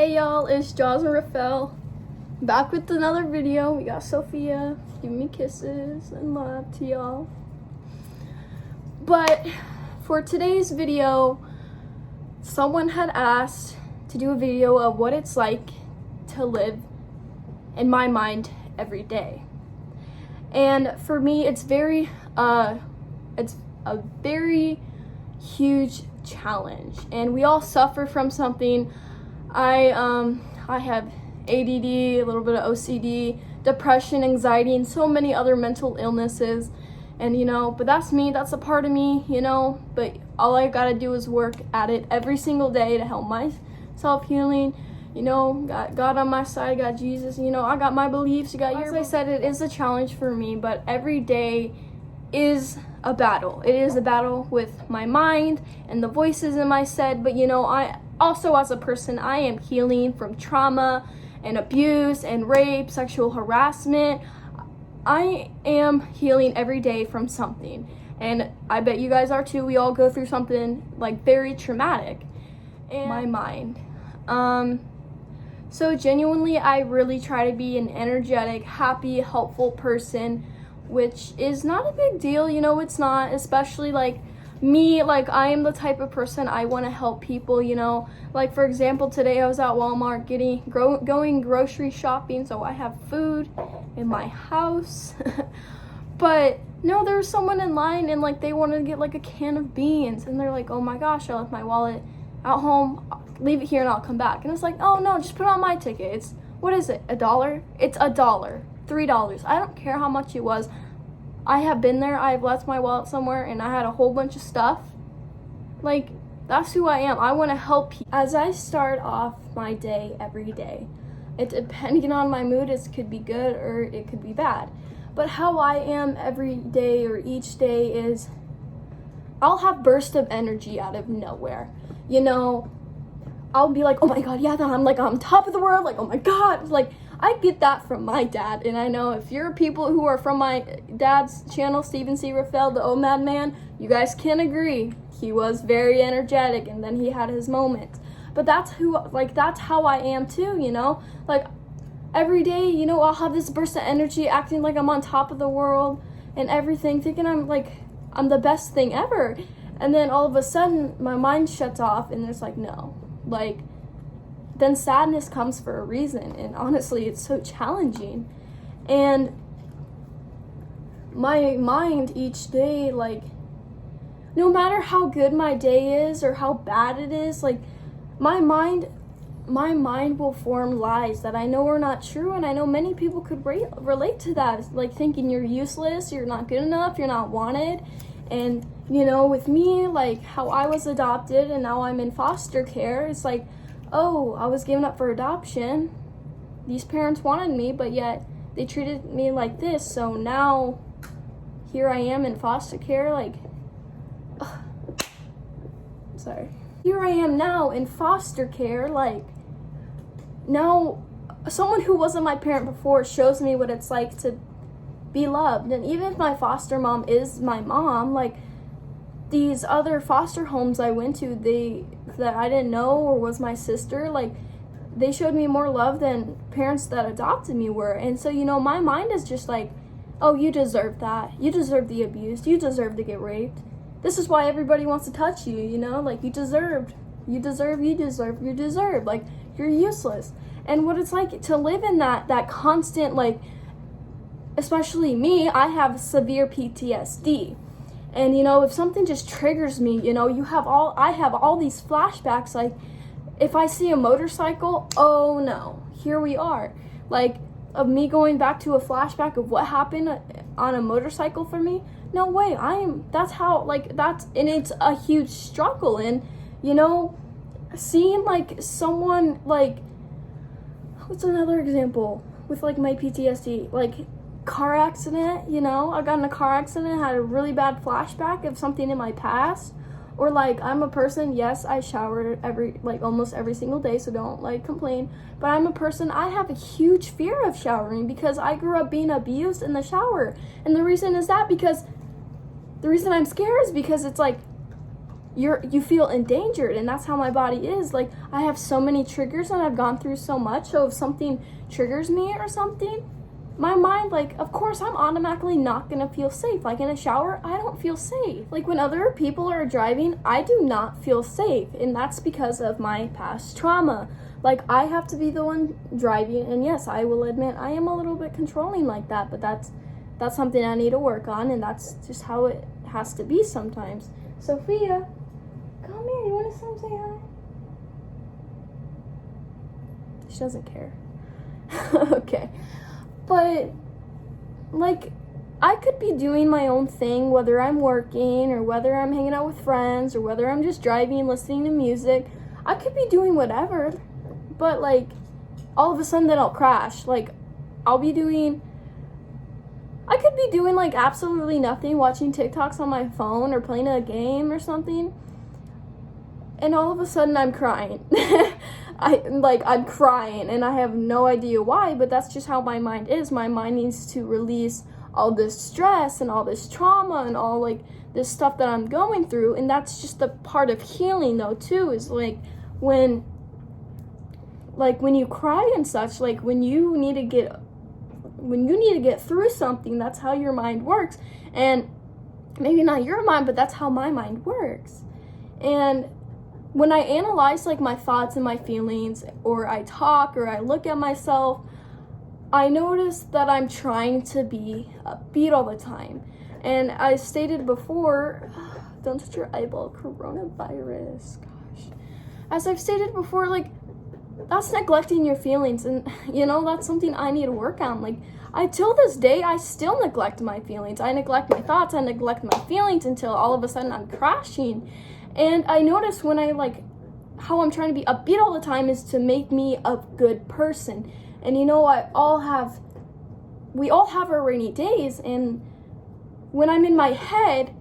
Hey y'all, it's Joslyn-Raphael, back with another video. We got Sophia giving me kisses and love to y'all. But for today's video, someone had asked to do a video of what it's like to live in my mind every day. And for me, it's a very huge challenge, and we all suffer from something. I have ADD, a little bit of OCD, depression, anxiety, and so many other mental illnesses. And but that's me, that's a part of me, but all I gotta do is work at it every single day to help myself healing. Got God on my side, got Jesus, I got my beliefs, you got yours. As I said, it is a challenge for me, but every day is a battle. It is a battle with my mind and the voices in my head, but I also, as a person, I am healing from trauma and abuse and rape, sexual harassment. I am healing every day from something, and I bet you guys are too. We all go through something like very traumatic. And my mind. So genuinely, I really try to be an energetic, happy, helpful person, which is not a big deal, it's not, especially like me, I am the type of person I want to help people, like for example, today I was at Walmart going grocery shopping, so I have food in my house. But no, there was someone in line and they wanted to get a can of beans, and they're like, oh my gosh, I left my wallet at home, leave it here and I'll come back. And it's like, oh no, just put it on my ticket. It's, what is it, $1? It's $1, $3. I don't care how much it was. I have been there. I've left my wallet somewhere and I had a whole bunch of stuff. That's who I am. I want to help people. As I start off my day every day, it depending on my mood, it could be good or it could be bad. But how I am every day or each day is I'll have bursts of energy out of nowhere. I'll be like, oh my god, yeah, I'm on top of the world, oh my god, I get that from my dad. And I know if you're people who are from my dad's channel, Stephen C. Raphael, the Mad Man, you guys can agree. He was very energetic, and then he had his moments. But that's how I am too, every day, I'll have this burst of energy, acting like I'm on top of the world and everything, thinking I'm the best thing ever. And then all of a sudden, my mind shuts off, and it's no. Then sadness comes for a reason, and honestly, it's so challenging. And my mind each day, no matter how good my day is or how bad it is, my mind will form lies that I know are not true, and I know many people could relate to that, thinking you're useless, you're not good enough, you're not wanted. And with me, how I was adopted and now I'm in foster care, it's oh, I was given up for adoption. These parents wanted me, but yet they treated me like this. So now here I am in foster care, sorry. Here I am now in foster care, now someone who wasn't my parent before shows me what it's like to be loved. And even if my foster mom is my mom, these other foster homes I went to, that I didn't know or was my sister, they showed me more love than parents that adopted me were. And so, my mind is just oh, you deserve that. You deserve the abuse. You deserve to get raped. This is why everybody wants to touch you, you deserve. You're useless. And what it's like to live in that constant, especially me, I have severe PTSD. And if something just triggers me, I have all these flashbacks, if I see a motorcycle, oh no, here we are. Of me going back to a flashback of what happened on a motorcycle for me. No way, and it's a huge struggle. And seeing someone what's another example with my PTSD, car accident, I got in a car accident, had a really bad flashback of something in my past. Or I'm a person, yes, I shower almost every single day, so don't complain, but I'm a person, I have a huge fear of showering because I grew up being abused in the shower. And the reason I'm scared is because it's you feel endangered, and that's how my body is. Like, I have so many triggers and I've gone through so much, so if something triggers me or something, my mind, like, of course I'm automatically not gonna feel safe. Like in a shower, I don't feel safe. Like when other people are driving, I do not feel safe, and that's because of my past trauma. Like, I have to be the one driving, and yes, I will admit I am a little bit controlling like that, but that's something I need to work on, and that's just how it has to be sometimes. Sophia, come here, you want to come say hi? She doesn't care. Okay. But, like, I could be doing my own thing, whether I'm working or whether I'm hanging out with friends or whether I'm just driving, listening to music. I could be doing whatever, but, like, all of a sudden then I'll crash. Like, I could be doing, like, absolutely nothing, watching TikToks on my phone or playing a game or something, and all of a sudden I'm crying. I'm crying, and I have no idea why, but that's just how my mind is. My mind needs to release all this stress and all this trauma and all, like, this stuff that I'm going through, and that's just a part of healing, though, too, is, like, when you cry and such, like, when you need to get through something, that's how your mind works. And maybe not your mind, but that's how my mind works. And when I analyze, like, my thoughts and my feelings, or I talk or I look at myself, I notice that I'm trying to be upbeat all the time. And I stated before, don't touch your eyeball, coronavirus, gosh. As I've stated before, like, that's neglecting your feelings, and, you know, that's something I need to work on. Like, till this day, I still neglect my feelings. I neglect my thoughts, I neglect my feelings until all of a sudden I'm crashing. And I notice when how I'm trying to be upbeat all the time is to make me a good person. And you know, we all have our rainy days, and when I'm in my head,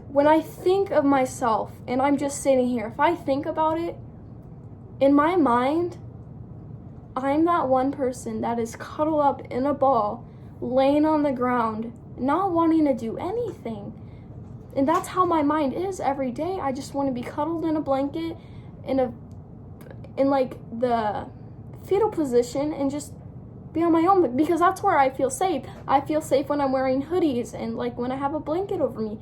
when I think of myself and I'm just sitting here, if I think about it, in my mind, I'm that one person that is cuddled up in a ball, laying on the ground, not wanting to do anything. And that's how my mind is every day. I just want to be cuddled in a blanket, in like the fetal position, and just be on my own, because that's where I feel safe. I feel safe when I'm wearing hoodies and, like, when I have a blanket over me.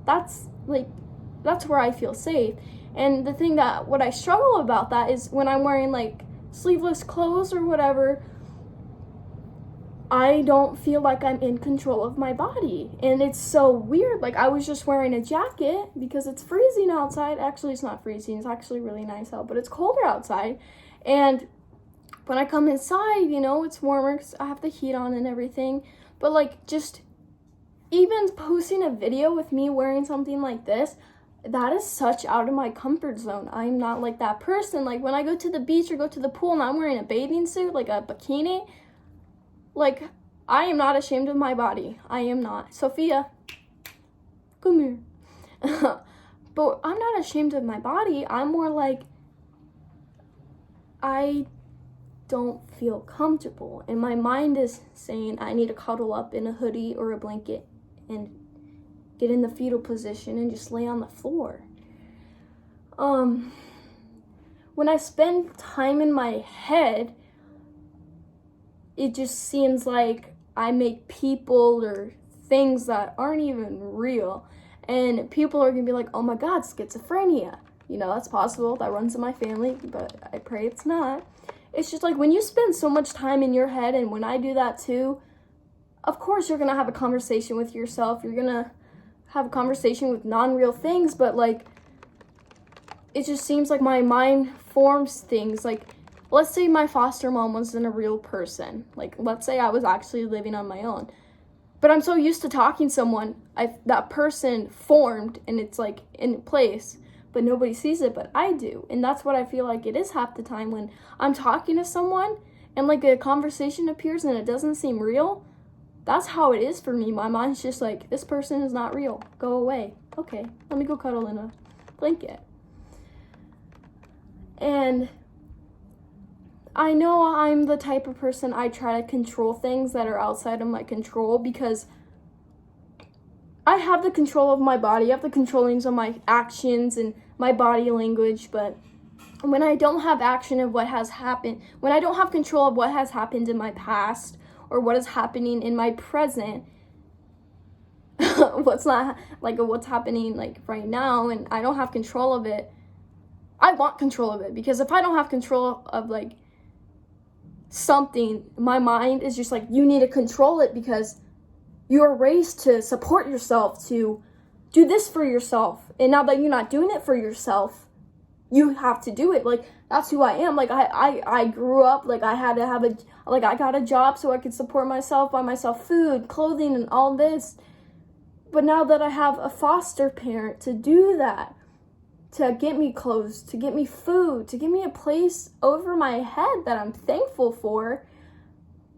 That's where I feel safe. And the thing what I struggle about that is when I'm wearing, like, sleeveless clothes or whatever, I don't feel like I'm in control of my body. And it's so weird. Like, I was just wearing a jacket because it's freezing outside. Actually, it's not freezing. It's actually really nice out, but it's colder outside. And when I come inside, you know, it's warmer because I have the heat on and everything. But, like, just even posting a video with me wearing something like this, that is such out of my comfort zone. I'm not like that person. Like, when I go to the beach or go to the pool and I'm wearing a bathing suit, like a bikini, like, I am not ashamed of my body. I am not. Sophia, come here. But I'm not ashamed of my body. I'm more like, I don't feel comfortable. And my mind is saying I need to cuddle up in a hoodie or a blanket and get in the fetal position and just lay on the floor. When I spend time in my head, it just seems like I make people or things that aren't even real. And people are gonna be like, oh my God, schizophrenia. You know, that's possible. That runs in my family, but I pray it's not. It's just like when you spend so much time in your head, and when I do that too, of course you're gonna have a conversation with yourself. You're gonna have a conversation with non-real things, but, like, it just seems like my mind forms things. Like, let's say my foster mom wasn't a real person. Like, let's say I was actually living on my own. But I'm so used to talking to someone, that person formed, and it's, like, in place, but nobody sees it, but I do. And that's what I feel like it is half the time when I'm talking to someone, and, like, a conversation appears and it doesn't seem real. That's how it is for me. My mind's just like, this person is not real. Go away. Okay, let me go cuddle in a blanket. And I know I'm the type of person, I try to control things that are outside of my control, because I have the control of my body. I have the controllings of my actions and my body language, but when I don't have action of what has happened, when I don't have control of what has happened in my past or what is happening in my present, what's happening like right now, and I don't have control of it, I want control of it, because if I don't have control of like something, my mind is just like, you need to control it because you are raised to support yourself, to do this for yourself, and now that you're not doing it for yourself, you have to do it. Like, that's who I am. Like, I grew up, like, I had to have I got a job so I could support myself, buy myself food, clothing, and all this. But now that I have a foster parent to do that, to get me clothes, to get me food, to give me a place over my head that I'm thankful for,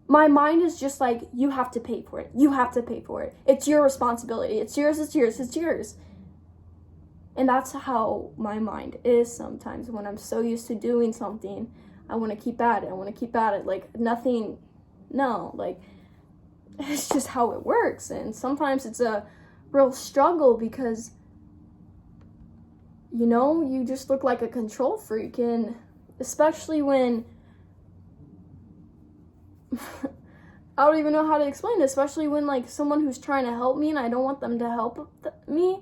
my mind is just like, you have to pay for it. You have to pay for it. It's your responsibility. It's yours, it's yours, it's yours. And that's how my mind is sometimes when I'm so used to doing something. I want to keep at it. I want to keep at it. Like, nothing, no, like, it's just how it works. And sometimes it's a real struggle because, you know, you just look like a control freak. And especially when, I don't even know how to explain it, especially when, like, someone who's trying to help me and I don't want them to help me,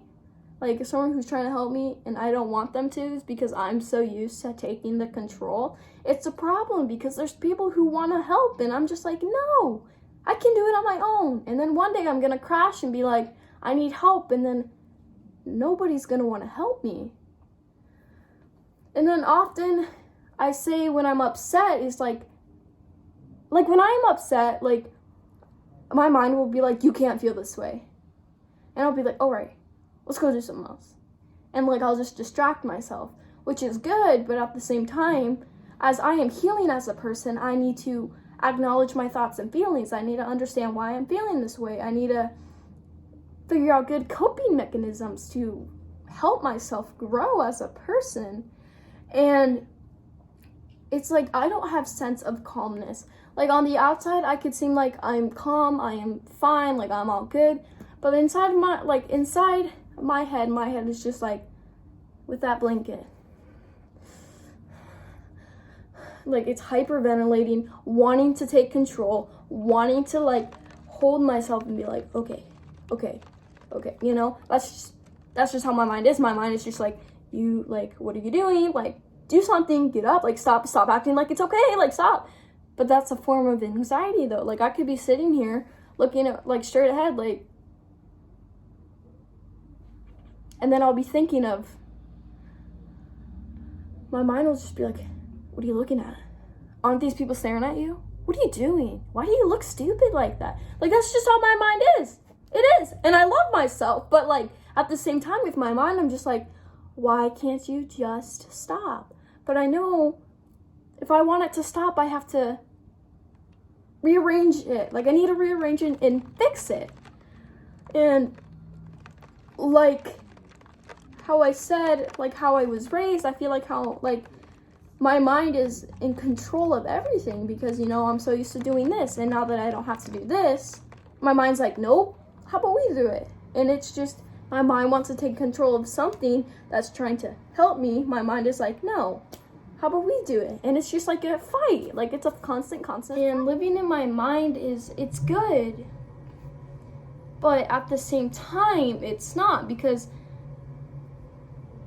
like, someone who's trying to help me and I don't want them to, is because I'm so used to taking the control. It's a problem because there's people who want to help and I'm just like, no, I can do it on my own. And then one day I'm going to crash and be like, I need help, and then nobody's going to want to help me. And then often I say when I'm upset is like when I'm upset, like, my mind will be like, you can't feel this way. And I'll be like, all right, let's go do something else. And, like, I'll just distract myself, which is good, but at the same time, as I am healing as a person, I need to acknowledge my thoughts and feelings. I need to understand why I'm feeling this way. I need to figure out good coping mechanisms to help myself grow as a person. And it's like, I don't have sense of calmness. Like, on the outside, I could seem like I'm calm, I am fine, like, I'm all good. But inside my head is just like, with that blanket. Like, it's hyperventilating, wanting to take control, wanting to, like, hold myself and be like, okay, you know? That's just how my mind is. My mind is just like, you, like, what are you doing? Like, do something, get up, like, stop acting like it's okay, like, stop. But that's a form of anxiety, though. Like, I could be sitting here looking at, like, straight ahead, like, and then I'll be thinking of, my mind will just be like, what are you looking at? Aren't these people staring at you? What are you doing? Why do you look stupid like that? Like, that's just how my mind is. It is. And I love myself. But, like, at the same time, with my mind, I'm just like, why can't you just stop? But I know if I want it to stop, I have to rearrange it. Like, I need to rearrange it and fix it. And, like, how I said, like, how I was raised, I feel like how, like, my mind is in control of everything because, you know, I'm so used to doing this. And now that I don't have to do this, my mind's like, nope, how about we do it? And it's just, my mind wants to take control of something that's trying to help me. My mind is like, no, how about we do it? And it's just like a fight. Like, it's a constant. And living in my mind it's good. But at the same time, it's not, because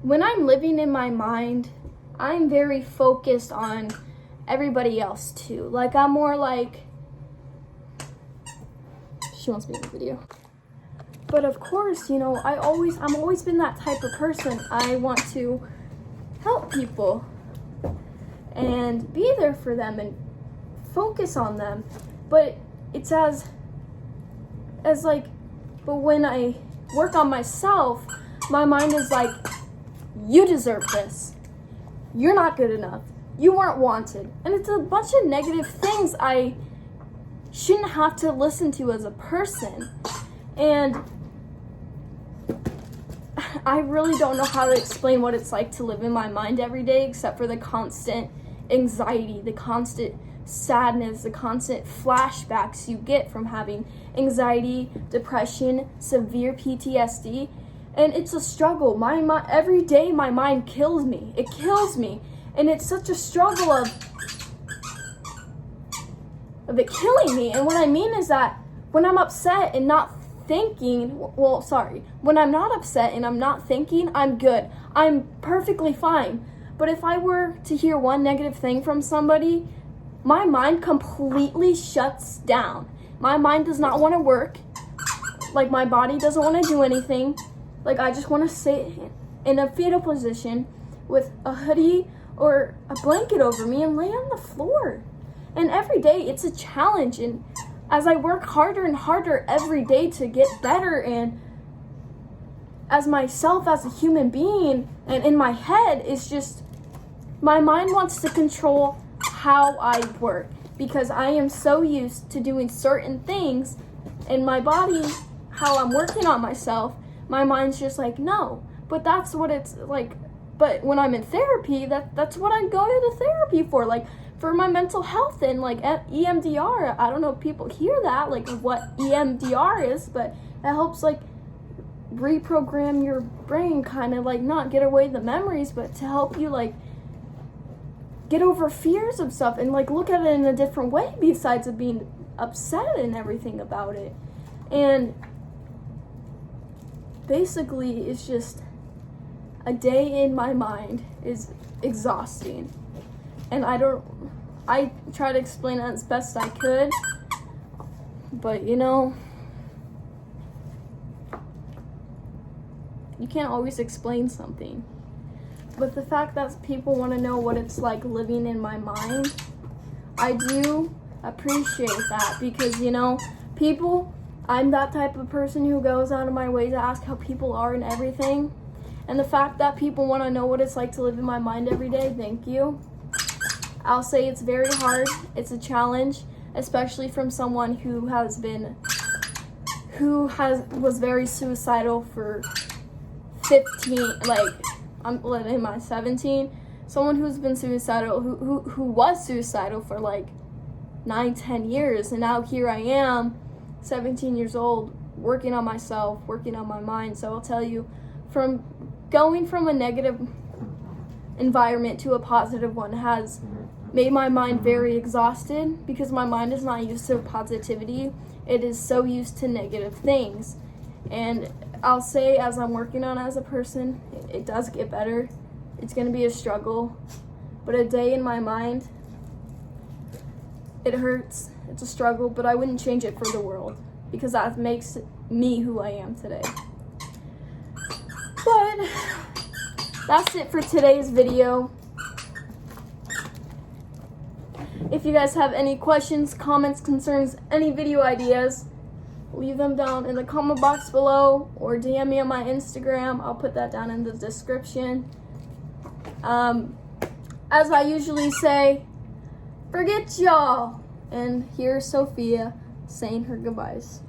when I'm living in my mind, I'm very focused on everybody else too. Like, I'm more like, she wants me in the video. But of course, you know, I'm always been that type of person. I want to help people and be there for them and focus on them. But it's as like, but when I work on myself, my mind is like, you deserve this. You're not good enough. You weren't wanted. And it's a bunch of negative things I shouldn't have to listen to as a person. And I really don't know how to explain what it's like to live in my mind every day, except for the constant anxiety, the constant sadness, the constant flashbacks you get from having anxiety, depression, severe PTSD. And it's a struggle. Every day my mind kills me. It kills me. And it's such a struggle of it killing me. And what I mean is that when I'm upset and not thinking, when I'm not upset and I'm not thinking, I'm good. I'm perfectly fine. But if I were to hear one negative thing from somebody, my mind completely shuts down. My mind does not want to work. Like, my body doesn't want to do anything. Like, I just want to sit in a fetal position with a hoodie or a blanket over me and lay on the floor. And every day it's a challenge. And as I work harder and harder every day to get better, and as myself as a human being, and in my head, it's just, my mind wants to control how I work, because I am so used to doing certain things, and my body, how I'm working on myself, my mind's just like, no. But that's what it's like. But when I'm in therapy, that's what I'm going to therapy for, like, for my mental health. And like EMDR, I don't know if people hear that, like what EMDR is, but it helps like reprogram your brain, kind of like not get away the memories, but to help you like get over fears of stuff and like look at it in a different way besides of being upset and everything about it. And basically it's just a day in my mind is exhausting. And I try to explain it as best I could, but you know, you can't always explain something. But the fact that people want to know what it's like living in my mind, I do appreciate that, because you know, I'm that type of person who goes out of my way to ask how people are and everything. And the fact that people want to know what it's like to live in my mind every day, thank you. I'll say it's very hard. It's a challenge, especially from someone who was very suicidal for 15, like I'm in my 17. Someone who's been suicidal, who was suicidal for like 9-10 years, and now here I am, 17 years old, working on myself, working on my mind. So I'll tell you, from going from a negative environment to a positive one has made my mind very exhausted, because my mind is not used to positivity. It is so used to negative things. And I'll say, as I'm working on it as a person, it does get better. It's going to be a struggle, but a day in my mind, it hurts. It's a struggle, but I wouldn't change it for the world, because that makes me who I am today. But that's it for today's video. If you guys have any questions, comments, concerns, any video ideas, leave them down in the comment box below, or DM me on my Instagram. I'll put that down in the description. As I usually say, forget y'all. And here's Sophia saying her goodbyes.